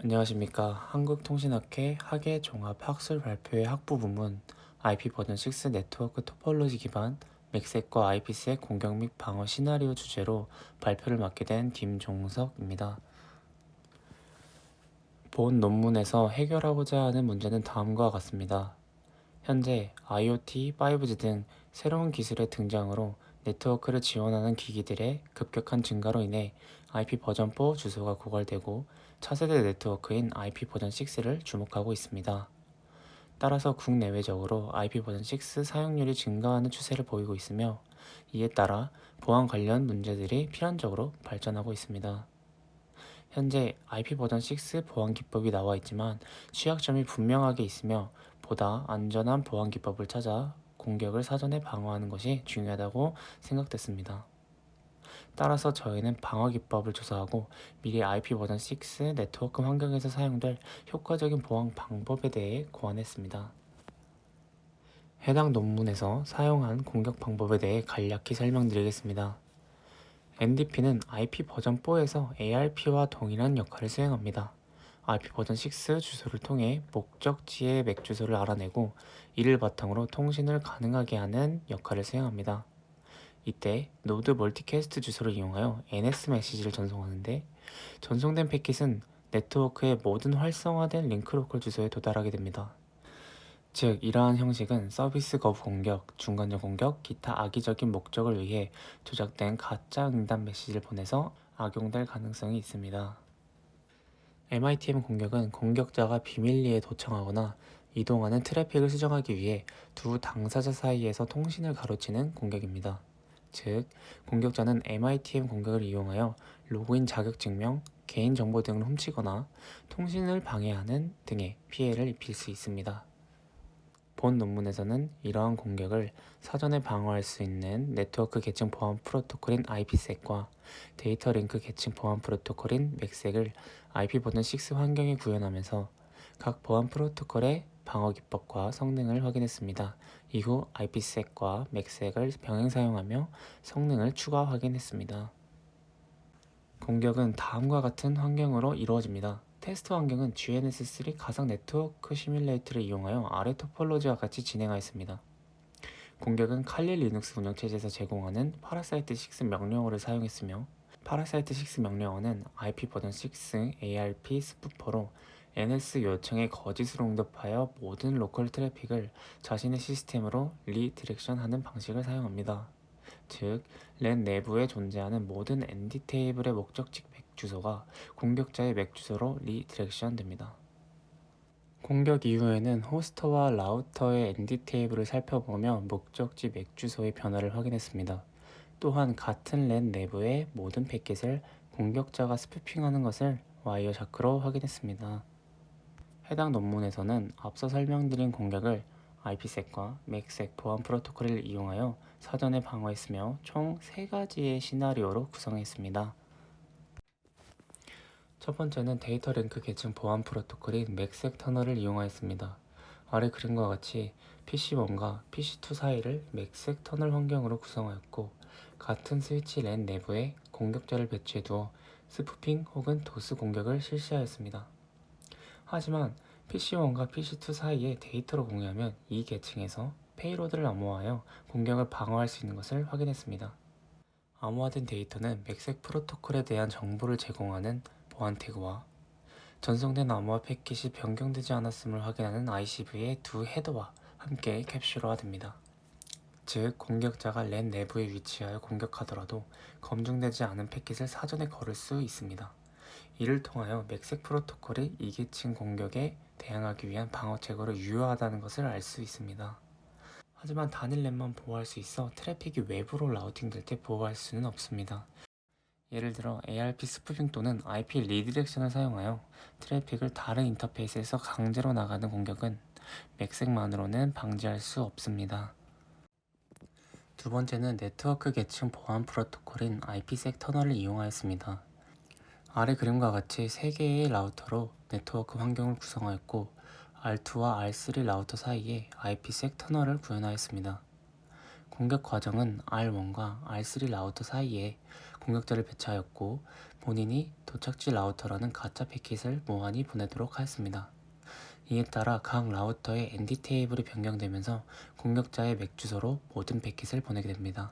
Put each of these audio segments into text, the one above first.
안녕하십니까. 한국통신학회 학예 종합 학술 발표회 학부 부문 IP 버전 6 네트워크 토폴로지 기반 맥섹과 IPsec 공격 및 방어 시나리오 주제로 발표를 맡게 된 김종석입니다. 본 논문에서 해결하고자 하는 문제는 다음과 같습니다. 현재 IoT, 5G 등 새로운 기술의 등장으로 네트워크를 지원하는 기기들의 급격한 증가로 인해 IP 버전 4 주소가 고갈되고 차세대 네트워크인 IP 버전 6를 주목하고 있습니다. 따라서 국내외적으로 IP 버전 6 사용률이 증가하는 추세를 보이고 있으며 이에 따라 보안 관련 문제들이 필연적으로 발전하고 있습니다. 현재 IP 버전 6 보안 기법이 나와 있지만 취약점이 분명하게 있으며 보다 안전한 보안 기법을 찾아 공격을 사전에 방어하는 것이 중요하다고 생각됐습니다. 따라서 저희는 방어 기법을 조사하고 미리 IP 버전 6 네트워크 환경에서 사용될 효과적인 보안 방법에 대해 고안했습니다. 해당 논문에서 사용한 공격 방법에 대해 간략히 설명드리겠습니다. MDP는 IP 버전 4에서 ARP와 동일한 역할을 수행합니다. IP 버전 6 주소를 통해 목적지의 맥 주소를 알아내고 이를 바탕으로 통신을 가능하게 하는 역할을 수행합니다. 이때 노드 멀티캐스트 주소를 이용하여 NS 메시지를 전송하는데 전송된 패킷은 네트워크의 모든 활성화된 링크 로컬 주소에 도달하게 됩니다. 즉, 이러한 형식은 서비스 거부 공격, 중간적 공격, 기타 악의적인 목적을 위해 조작된 가짜 응답 메시지를 보내서 악용될 가능성이 있습니다. MITM 공격은 공격자가 비밀리에 도청하거나 이동하는 트래픽을 수정하기 위해 두 당사자 사이에서 통신을 가로치는 공격입니다. 즉, 공격자는 MITM 공격을 이용하여 로그인 자격증명, 개인정보 등을 훔치거나 통신을 방해하는 등의 피해를 입힐 수 있습니다. 본 논문에서는 이러한 공격을 사전에 방어할 수 있는 네트워크 계층 보안 프로토콜인 IPsec과 데이터 링크 계층 보안 프로토콜인 MACSec을 IP 버전 6 환경에 구현하면서 각 보안 프로토콜의 방어 기법과 성능을 확인했습니다. 이후 IPsec과 MACSec을 병행 사용하며 성능을 추가 확인했습니다. 공격은 다음과 같은 환경으로 이루어집니다. 테스트 환경은 GNS3 가상 네트워크 시뮬레이터를 이용하여 아래 토폴로지와 같이 진행하였습니다. 공격은 칼리 리눅스 운영체제에서 제공하는 파라사이트 6 명령어를 사용했으며 파라사이트 6 명령어는 IP 버전 6 ARP 스푸퍼로 NS 요청에 거짓으로 응답하여 모든 로컬 트래픽을 자신의 시스템으로 리디렉션하는 방식을 사용합니다. 즉, 랜 내부에 존재하는 모든 ND 테이블의 목적지 맥 주소가 공격자의 맥 주소로 리디렉션 됩니다. 공격 이후에는 호스트와 라우터의 ND 테이블을 살펴보며 목적지 맥 주소의 변화를 확인했습니다. 또한 같은 랜 내부의 모든 패킷을 공격자가 스푸핑하는 것을 와이어샤크로 확인했습니다. 해당 논문에서는 앞서 설명드린 공격을 IPsec과 MACsec 보안 프로토콜을 이용하여 사전에 방어했으며 총 3가지의 시나리오로 구성했습니다. 첫 번째는 데이터 링크 계층 보안 프로토콜인 MACsec 터널을 이용하였습니다. 아래 그림과 같이 PC1과 PC2 사이를 MACsec 터널 환경으로 구성하였고 같은 스위치 랜 내부에 공격자를 배치해 두어 스푸핑 혹은 도스 공격을 실시하였습니다. 하지만 PC1과 PC2 사이에 데이터를 공유하면 이 계층에서 페이로드를 암호화하여 공격을 방어할 수 있는 것을 확인했습니다. 암호화된 데이터는 맥색 프로토콜에 대한 정보를 제공하는 보안 태그와 전송된 암호화 패킷이 변경되지 않았음을 확인하는 ICV의 두 헤더와 함께 캡슐화됩니다. 즉, 공격자가 랜 내부에 위치하여 공격하더라도 검증되지 않은 패킷을 사전에 걸을 수 있습니다. 이를 통하여 맥색 프로토콜이 이계층 공격에 대항하기 위한 방어책으로 유효하다는 것을 알 수 있습니다. 하지만 단일 랜만 보호할 수 있어 트래픽이 외부로 라우팅될 때 보호할 수는 없습니다. 예를 들어 ARP 스푸핑 또는 IP 리디렉션을 사용하여 트래픽을 다른 인터페이스에서 강제로 나가는 공격은 맥색만으로는 방지할 수 없습니다. 두 번째는 네트워크 계층 보안 프로토콜인 IPsec 터널을 이용하였습니다. 아래 그림과 같이 3개의 라우터로 네트워크 환경을 구성하였고 R2와 R3 라우터 사이에 IPsec 터널을 구현하였습니다. 공격 과정은 R1과 R3 라우터 사이에 공격자를 배치하였고 본인이 도착지 라우터라는 가짜 패킷을 무한히 보내도록 하였습니다. 이에 따라 각 라우터의 ND 테이블이 변경되면서 공격자의 맥 주소로 모든 패킷을 보내게 됩니다.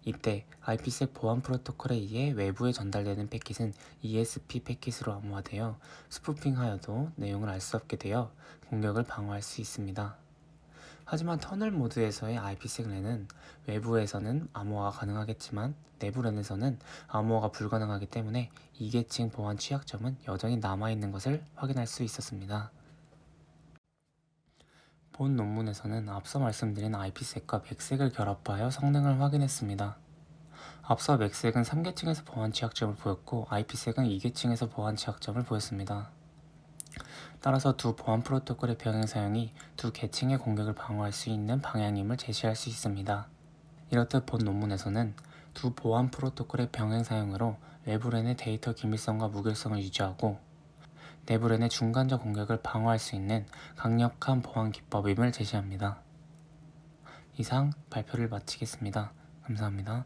이때 IPsec 보안 프로토콜에 의해 외부에 전달되는 패킷은 ESP 패킷으로 암호화되어 스푸핑하여도 내용을 알 수 없게 되어 공격을 방어할 수 있습니다. 하지만 터널 모드에서의 IPsec 랜은 외부에서는 암호화가 가능하겠지만 내부 랜에서는 암호화가 불가능하기 때문에 이계층 보안 취약점은 여전히 남아있는 것을 확인할 수 있었습니다. 본 논문에서는 앞서 말씀드린 IPsek과 맥색을 결합하여 성능을 확인했습니다. 앞서 맥색은 3계층에서 보안 취약점을 보였고 IPsek은 2계층에서 보안 취약점을 보였습니다. 따라서 두 보안 프로토콜의 병행 사용이 두 계층의 공격을 방어할 수 있는 방향임을 제시할 수 있습니다. 이렇듯 본 논문에서는 두 보안 프로토콜의 병행 사용으로 외부 랜의 데이터 기밀성과 무결성을 유지하고 내부 랜의 중간적 공격을 방어할 수 있는 강력한 보안 기법임을 제시합니다. 이상 발표를 마치겠습니다. 감사합니다.